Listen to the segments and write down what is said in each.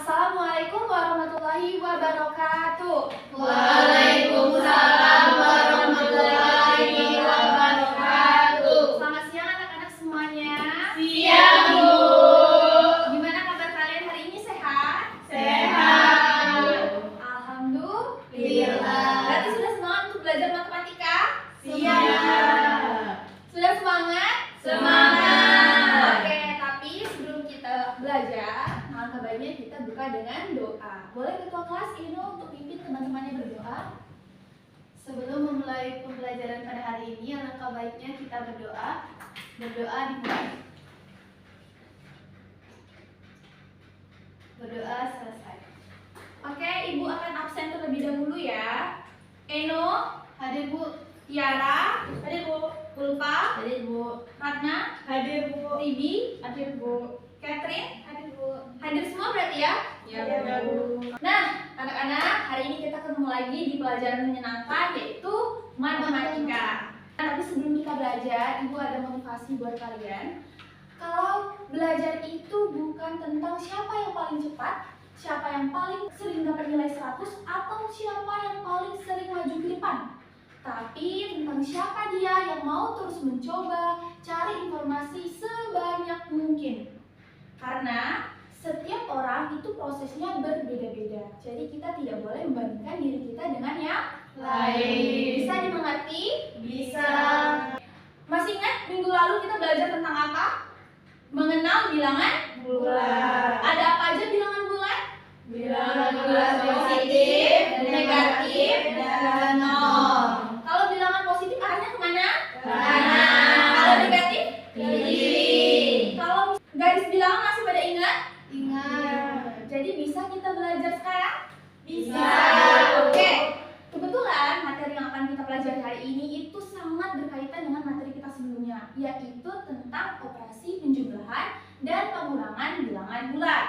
Assalamualaikum warahmatullahi wabarakatuh. Waalaikumsalam warahmatullahi wabarakatuh. Selamat siang anak-anak semuanya. Siang, Bu. Gimana kabar kalian hari ini, sehat? Sehat. Alhamdulillah. Berarti sudah semangat untuk belajar matematika? Siap. Sudah semangat? Semangat. Oke, tapi sebelum kita belajar, alangkah baiknya kita buka dengan doa. Boleh ketua kelas Ino untuk pimpin teman-temannya berdoa? Sebelum memulai pembelajaran pada hari ini, alangkah baiknya kita berdoa. Berdoa dimulai. Berdoa selesai. Oke, Ibu akan absen terlebih dahulu ya. Eno, Hadir, Bu. Tiara, hadir Bu. Ulfa, Hadir, Bu. Ratna, Hadir, Bu. Ribi, Hadir, Bu. Catherine, Hadir, Bu. hadir semua berarti ya? Ya, Bu. Nah, anak-anak, hari ini kita ketemu lagi di pelajaran menyenangkan yaitu matematika. Nah, tapi sebelum kita belajar, Ibu ada motivasi buat kalian. Kalau belajar itu bukan tentang siapa yang paling cepat, siapa yang paling sering dapat nilai 100, atau siapa yang paling sering maju ke depan. Tapi tentang siapa dia yang mau terus mencoba cari informasi sebanyak mungkin. Karena setiap orang itu prosesnya berbeda-beda. Jadi kita tidak boleh membandingkan diri kita dengan yang Lain. Bisa dimengerti? Bisa. Masih ingat minggu lalu kita belajar tentang apa? Mengenal bilangan Bulat. Ada apa aja bilangan bulat? Bilangan bulat positif, negatif, dan nol. Kalau bilangan positif arahnya kemana? Kanan. Kalau negatif? Kiri. Kalau garis bilangan masih pada ingat? Ingat. Jadi bisa kita belajar sekarang? Bisa. Oke. Kebetulan materi yang akan kita pelajari hari ini itu sangat berkaitan dengan materi kita sebelumnya, yaitu tentang operasi penjumlahan dan pengurangan bilangan bulat.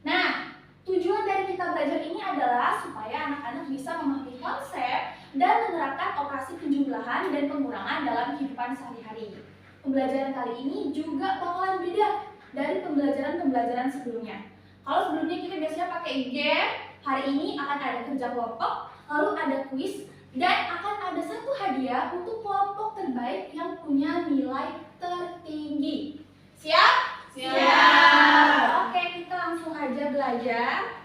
Nah, tujuan dari kita belajar ini adalah supaya anak-anak bisa memahami konsep dan menerapkan operasi penjumlahan dan pengurangan dalam kehidupan sehari-hari. Pembelajaran kali ini juga bakalan beda dari pembelajaran-pembelajaran sebelumnya. Kalau sebelumnya kita biasanya pakai game, hari ini akan ada kerja kelompok, lalu ada kuis, dan akan ada satu hadiah untuk kelompok terbaik yang punya nilai tertinggi. Siap? Siap. Oke, kita langsung aja belajar.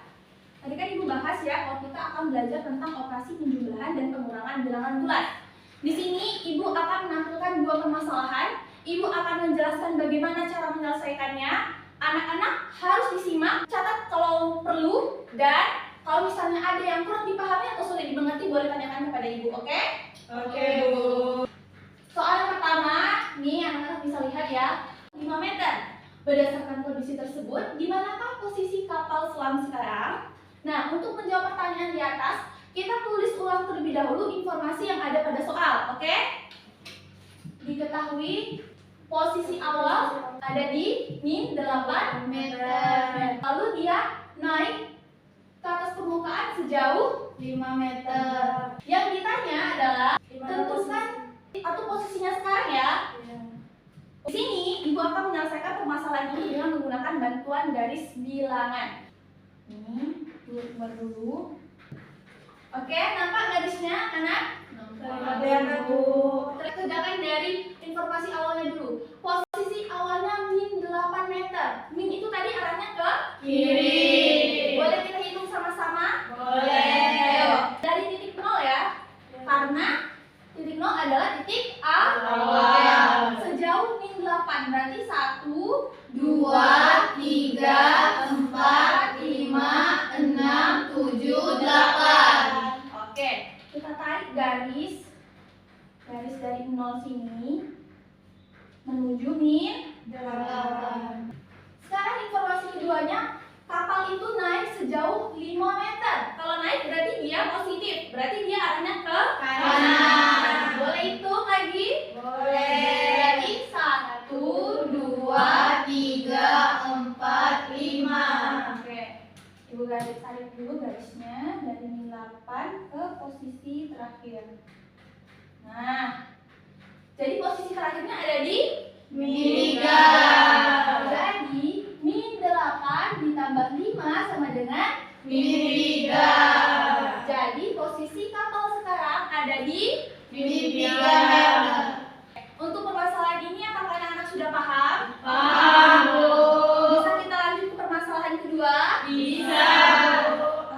Tadi kan Ibu bahas ya, kalau kita akan belajar tentang operasi penjumlahan dan pengurangan bilangan bulat. Di sini Ibu akan menampilkan dua permasalahan. Ibu akan menjelaskan bagaimana cara menyelesaikannya. Anak-anak harus disimak, catat kalau perlu, dan kalau misalnya ada yang kurang dipahami atau sulit dimengerti, boleh tanyakan kepada Ibu, oke? Oke, Bu. Soal yang pertama, nih anak-anak bisa lihat ya, 5 meter. Berdasarkan kondisi tersebut, di manakah posisi kapal selam sekarang? Nah, untuk menjawab pertanyaan di atas, kita tulis ulang terlebih dahulu informasi yang ada pada soal, oke? Diketahui posisi awal ada di min 8 meter. Lalu dia naik ke atas permukaan sejauh 5 meter. yang ditanya adalah tentukan atau posisinya sekarang ya. Di sini Ibu akan menyelesaikan permasalahan ini dengan menggunakan bantuan garis bilangan. Ini keluar dulu. Oke, nampak garisnya, anak? Nampak, Bu. Kerjakan dari informasi awalnya dulu. Posisi awalnya min 8 meter. Min itu tadi arahnya ke Kiri. Boleh kita hitung sama-sama? Boleh. Ayo, dari titik 0 ya. Karena titik 0 adalah titik Awal. Sejauh min 8 berarti 1, 2, 3, 4, 5, 6, 7, 8. Oke, kita tarik garis dari 0 sini menuju min 8. Sekarang informasi keduanya, kapal itu naik sejauh 5 meter. Kalau naik berarti dia positif, berarti dia arahnya ke Kanan. Boleh hitung lagi? Boleh. Berarti 1, 2, 3, 4, 5. Oke, Ibu garis tarik dulu garisnya dari min 8 ke posisi terakhir. Nah, jadi posisi terakhirnya ada di Min 3. Jadi min 8 ditambah menambah 5 sama dengan min 3. Jadi posisi kapal sekarang ada di Min 3. Untuk permasalahan ini apakah anak-anak sudah paham? Paham, Bu. Bisa kita lanjut ke permasalahan kedua? Bisa.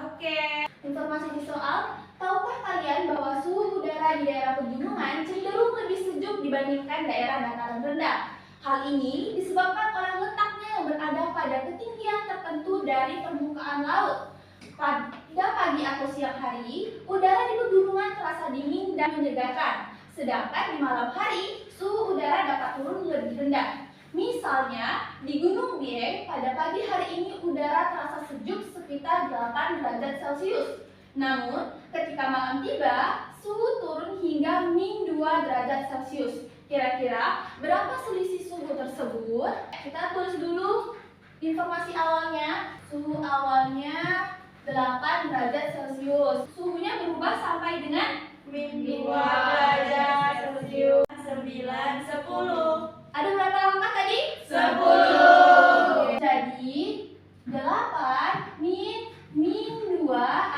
Oke. Informasi di soal, tahukah kalian bahwa suhu udara di daerah pegunungan cenderung lebih sejuk dibandingkan daerah dataran rendah? Hal ini disebabkan oleh letaknya yang berada pada ketinggian tertentu dari permukaan laut. Pada pagi atau siang hari, udara di pegunungan terasa dingin dan menyegarkan. Sedangkan di malam hari, suhu udara dapat turun lebih rendah. Misalnya, di Gunung Dieng, pada pagi hari ini udara terasa sejuk sekitar 8 derajat Celcius. Namun, ketika malam tiba, suhu turun hingga min 2 derajat Celcius. Kira-kira berapa selisih suhu tersebut? Kita tulis dulu informasi awalnya. Suhu awalnya 8 derajat Celcius. Suhunya berubah sampai dengan Min 2 derajat Celcius. 9, 10. Ada berapa langkah tadi? 10. Jadi 8 min 2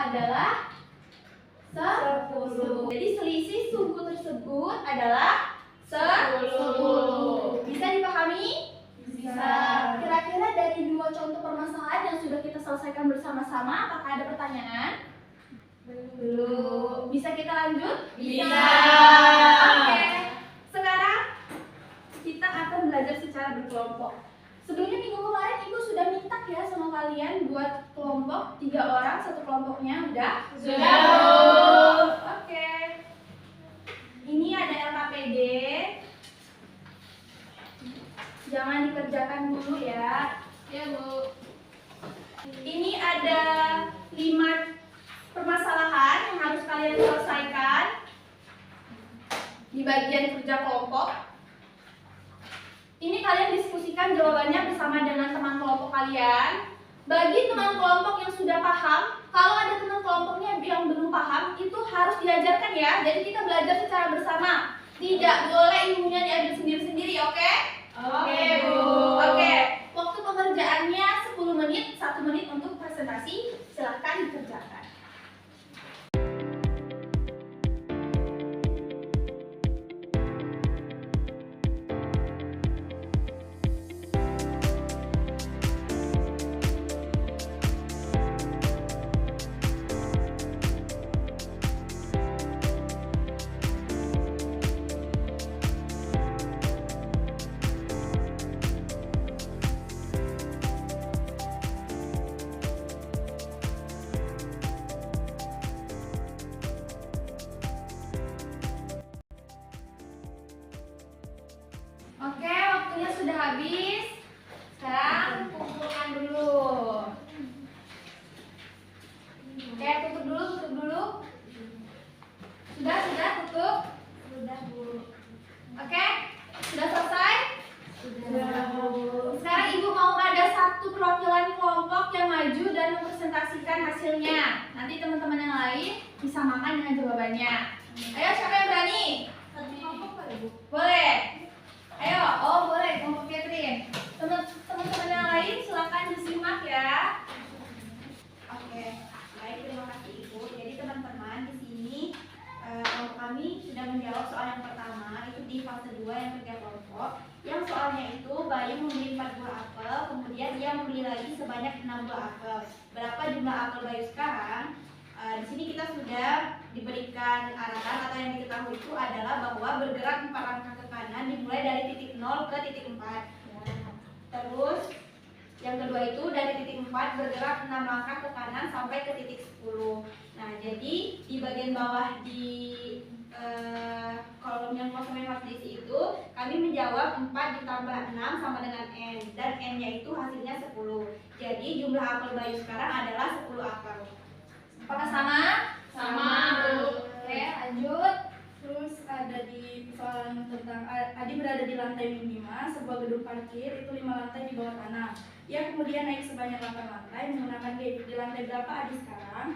adalah 10. Jadi selisih suhu tersebut adalah 10. Bisa dipahami? Bisa. Kira-kira dari 2 contoh permasalahan yang sudah kita selesaikan bersama-sama, apakah ada pertanyaan? Belum. Bisa kita lanjut? Bisa. Oke. Sekarang kita akan belajar secara berkelompok. Sebelumnya minggu kemarin Ibu sudah minta ya sama kalian buat kelompok 3 orang, satu kelompoknya udah? Sudah. Oke. Ini ada LKPD. Jangan dikerjakan dulu ya. Ya, Bu. Ini ada 5 permasalahan yang harus kalian selesaikan di bagian kerja kelompok. Ini kalian diskusikan jawabannya bersama dengan teman kelompok kalian. Bagi teman kelompok yang sudah paham, kalau ada teman kelompoknya yang belum paham, itu harus diajarkan ya. Jadi kita belajar secara bersama. Tidak boleh ilmunya diambil sendiri-sendiri, oke? Oke, Bu. Oke. Waktu pengerjaannya 10 menit, 1 menit untuk presentasi. Silahkan dikerjakan. Oke, waktunya sudah habis. Sekarang kumpulkan dulu. Oke, tutup dulu. Sudah, tutup. Sudah, Bu. Oke, sudah selesai? Sudah, Bu. Sekarang Ibu mau ada satu perwakilan kelompok yang maju dan mempresentasikan hasilnya. Nanti teman-teman yang lain bisa makan dengan jawabannya. Ayo, siapa yang berani? Satu kelompok boleh, Bu? Boleh. Ayo, boleh kelompok Catherine. Teman-teman yang lain silakan disimak ya. Oke, baik, terima kasih Ibu. Jadi teman-teman di sini kelompok kami sudah menjawab soal yang pertama, itu di fase 2 yang kerja kelompok. Yang soalnya itu Bayu membeli 4 buah apel, kemudian dia membeli lagi sebanyak 6 buah apel. Berapa jumlah apel Bayu sekarang? Di sini kita sudah diberikan arahan atau yang diketahui itu adalah bahwa bergerak 4 langkah ke kanan dimulai dari titik 0 ke titik 4. Terus yang kedua itu dari titik 4 bergerak 6 langkah ke kanan sampai ke titik 10. Nah, jadi di bagian bawah di kolom yang kosong yang harus diisi itu kami menjawab 4 ditambah 6 sama dengan N, dan N-nya itu hasilnya 10. Jadi jumlah apel Bayu sekarang adalah 10 apel. Apakah sama? Sama, Bu. Oke, lanjut. Terus ada di persoalan tentang Adi berada di lantai min 5 sebuah gedung parkir, itu 5 lantai di bawah tanah. Ia kemudian naik sebanyak 8 lantai menggunakan lift. Di lantai berapa Adi sekarang?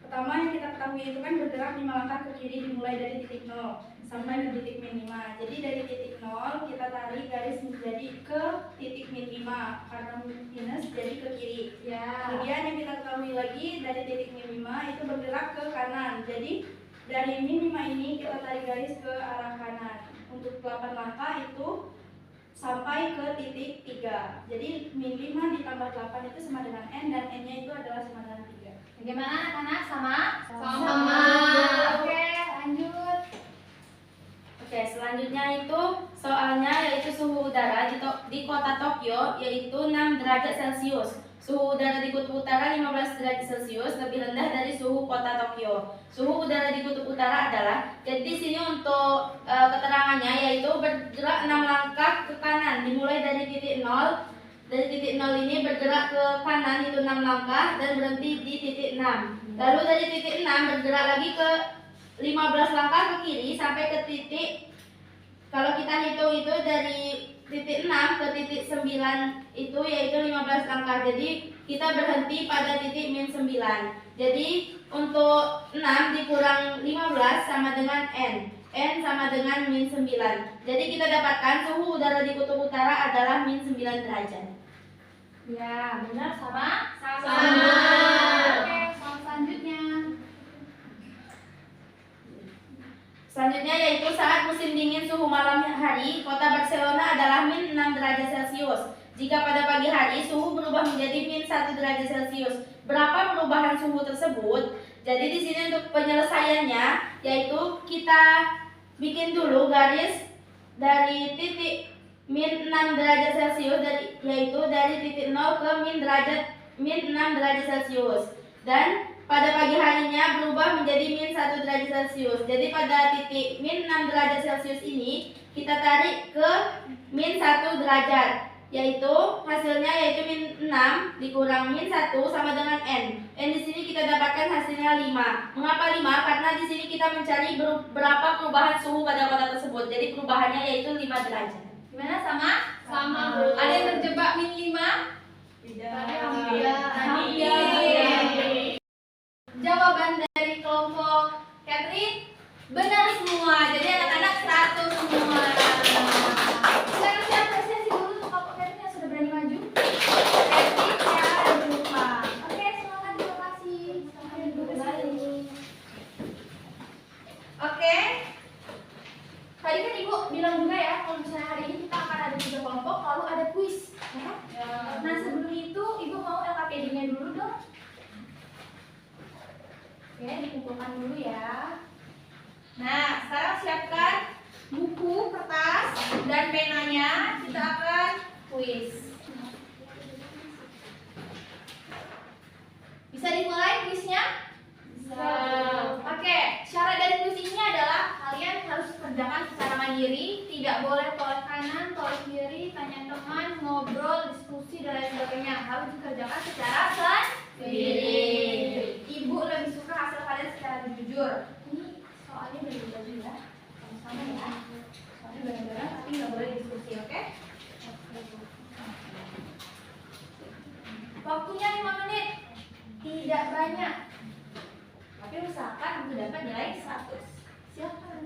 Pertama yang kita ketahui itu kan bergerak 5 langkah ke kiri dimulai dari titik 0 sampai ke titik min 5. Jadi dari titik 0 kita tarik garis menjadi ke titik min 5 karena minus jadi ke kiri. Ya, Kemudian yang kita ketahui lagi dari titik minima itu bergerak ke kanan. Jadi dari minima ini kita tarik garis ke arah kanan. Untuk 8 langkah itu sampai ke titik 3. Jadi min 5 ditambah 8 itu sama dengan N, dan N-nya itu adalah sama dengan 3. Bagaimana anak-anak? Sama? Sama. Oke, lanjut. Oke, selanjutnya itu soalnya yaitu suhu udara di kota Tokyo yaitu 6 derajat Celcius. Suhu udara di kutub utara 15 derajat Celcius, lebih rendah dari suhu kota Tokyo. Suhu udara di kutub utara adalah, jadi di sini untuk keterangannya yaitu bergerak 6 langkah ke kanan, dimulai dari titik 0. Dari titik 0 ini bergerak ke kanan itu 6 langkah dan berhenti di titik 6. Lalu dari titik 6 bergerak lagi ke 15 langkah ke kiri sampai ke titik, kalau kita hitung itu dari titik 6 ke titik 9 itu yaitu 15 langkah. Jadi kita berhenti pada titik min 9. Jadi untuk 6 dikurang 15 sama dengan N. N sama dengan min 9. Jadi kita dapatkan suhu udara di kutub utara adalah min 9 derajat. Ya, benar sama? Sama. Oke, soal selanjutnya. Selanjutnya yaitu saat musim dingin suhu malam hari kota Barcelona adalah min 6 derajat Celcius. Jika pada pagi hari suhu berubah menjadi min 1 derajat Celcius. Berapa perubahan suhu tersebut? Jadi di sini untuk penyelesaiannya yaitu kita bikin dulu garis dari titik min 6 derajat Celcius yaitu dari titik 0 ke min 6 derajat Celcius. Dan pada pagi harinya berubah menjadi min 1 derajat Celcius. Jadi pada titik min 6 derajat Celcius ini kita tarik ke min 1 derajat, yaitu hasilnya yaitu min 6 dikurang min 1 sama dengan N. N di sini kita dapatkan hasilnya 5. Mengapa 5? Karena di sini kita mencari berapa perubahan suhu pada kota tersebut. Jadi perubahannya yaitu 5 derajat. Gimana sama? Sama, Bu. Ada yang terjebak min 5? Jawaban dari kelompok Catherine benar semua. Jadi anak-anak 100 semua. Sekarang saya apresiasi dulu untuk kelompok Catherine yang sudah berani maju. Catherine ya, jangan lupa. Oke, semangat, terima kasih. Sampai duduk kembali. Oke. Tadi kan Ibu bilang juga ya, kalau misalnya hari ini kita akan ada 3 kelompok, lalu ada kuis. Ya. Nah sebelum itu Ibu mau LKPD-nya dulu dong. Oke, dikumpulkan dulu ya. Nah, sekarang siapkan buku, kertas, dan penanya. Kita akan kuis. Bisa dimulai kuisnya? Bisa. Oke, syarat dari kuis ini adalah kalian harus kerjakan secara mandiri, tidak boleh tolak kanan, tolak kiri, tanya teman, ngobrol, diskusi, dan lain sebagainya. Harus dikerjakan secara sendiri. Ibu lebih suka hasil kalian secara jujur. Ini soalnya beda-beda ya, sama-sama ya. Soalnya bareng-bareng, tapi nggak boleh diskusi, oke? Waktunya 5 menit, tidak banyak. Tapi usahakan untuk dapat nilai 100. Silakan.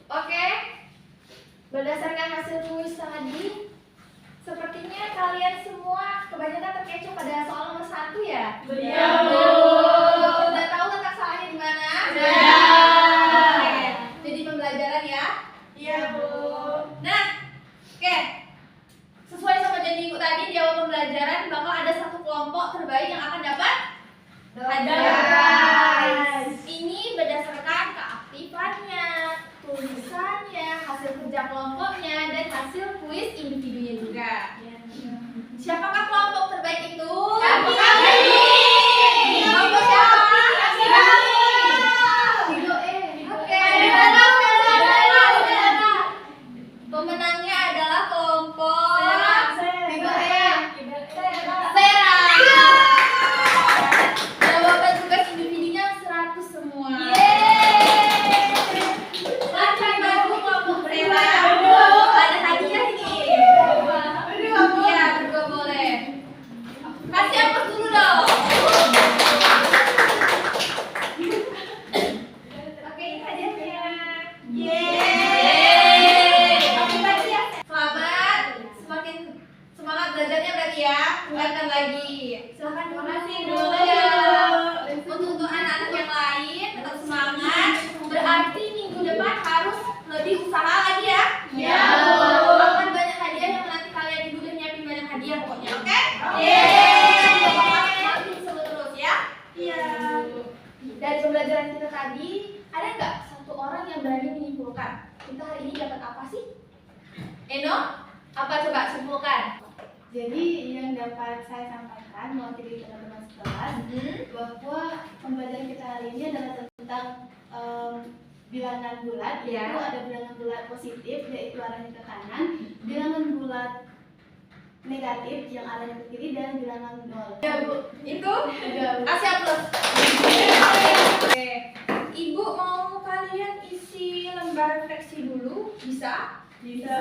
Oke, berdasarkan hasil kuis tadi, sepertinya kalian semua kebanyakan terkecoh pada soal nomor 1 ya? Iya, Bu. Udah tahu letak salahnya di mana? Sudah. Oke, jadi pembelajaran ya? Iya, Bu. Nah, oke. Sesuai sama janji Ibu tadi, di awal pembelajaran bakal ada 1 kelompok terbaik yang akan dapat hadiah. Ini berdasarkan menulis individunya juga. Siapakah kelompok terbaik itu? Kami. Kelompok siapa? Bigo E. Oke. Pemenangnya adalah kelompok Bigo E. Sera. Jawaban tugas individunya 100 semua. Pakai baju kelompok Sera. Ada hadiah nih. Iya, berdua boleh. Kasih aplaus dulu dong. Oke, ini hadiahnya. Yeay. Oke, lagi ya. Selamat. Semakin semangat belajarnya berarti ya. Kuatkan lagi. Silakan terima kasih dulu ya. Untuk anak-anak yang lain tetap semangat. Berarti minggu depan harus lebih usaha lagi ya. Ya. Akan banyak hadiah yang nanti kalian ibu udah nyiapin banyak hadiah pokoknya, oke? Makin seru terus ya. Iya. Dari pembelajaran kita tadi, ada nggak satu orang yang berani menyimpulkan kita hari ini dapat apa sih? Eno, apa coba simpulkan? Jadi yang dapat saya sampaikan mewakili teman-teman sekelas bahwa pembelajaran kita hari ini adalah tentang bilangan bulat, Ya. yaitu ada bilangan bulat positif yaitu arahnya ke kanan, bilangan bulat negatif yang arahnya ke kiri, dan bilangan nol. Ya Bu, itu Tiga. kasih aplaus. Oke, Ibu mau kalian isi lembar refleksi dulu, bisa? Bisa.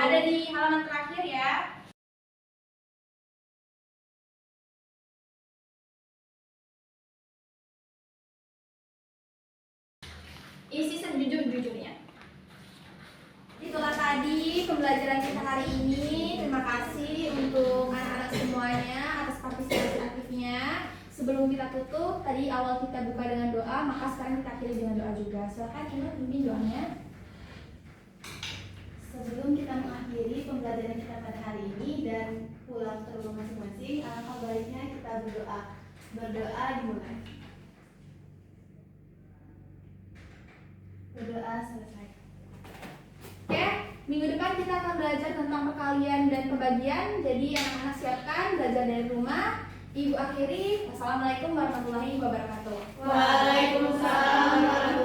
Ada di halaman terakhir ya. Isi sejujur-jujurnya. Itulah tadi pembelajaran kita hari ini. Terima kasih untuk anak-anak semuanya atas partisipasi aktifnya. Sebelum kita tutup, tadi awal kita buka dengan doa, maka sekarang kita akhiri dengan doa juga. Silakan Ino pimpin doanya. Sebelum kita mengakhiri pembelajaran kita pada hari ini dan pulang ke rumah masing-masing, alangkah baiknya kita berdoa. Berdoa dimulai. Berdoa selesai. Oke, minggu depan kita akan belajar tentang perkalian dan pembagian. Jadi anak-anak siapkan belajar dari rumah. Ibu akhiri. Wassalamualaikum warahmatullahi wabarakatuh. Waalaikumsalam.